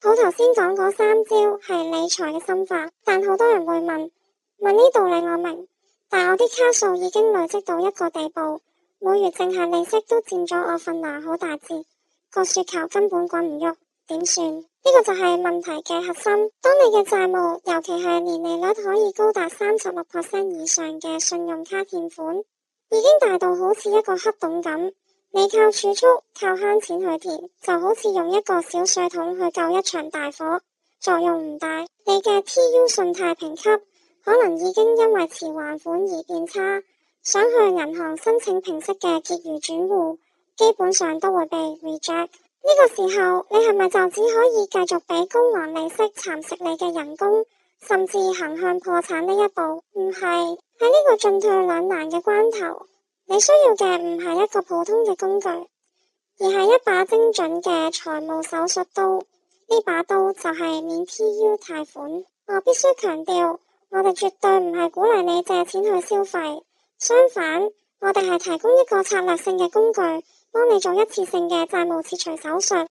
好，頭先講嗰三招係理財嘅心法，但好多人會問呢道理我明，但我啲卡數已經累積到一個地步，每月淨係利息都佔咗我份糧好大截，個雪球根本滾唔喐，點算？呢個就係問題嘅核心。當你嘅債務，尤其係年利率可以高達36% 以上嘅信用卡欠款，已經大到好似一個黑洞咁。你靠儲蓄、靠慳錢去填，就好似用一個小水桶去救一場大火，作用唔大。你嘅 TU 信貸評級可能已經因為遲還款而變差，想去銀行申請平息嘅結餘轉戶，基本上都會被 reject。呢個時候，你係咪就只可以繼續俾高昂利息蠶食你嘅人工，甚至行向破產呢一步？唔係，喺呢個進退兩難嘅關頭，你需要嘅唔係一個普通嘅工具，而係一把精準嘅財務手術刀。呢把刀就係免 TU 貸款。我必須強調，我哋絕對唔係鼓勵你借錢去消費，相反，我哋係提供一個策略性嘅工具，幫你做一次性嘅債務切除手術。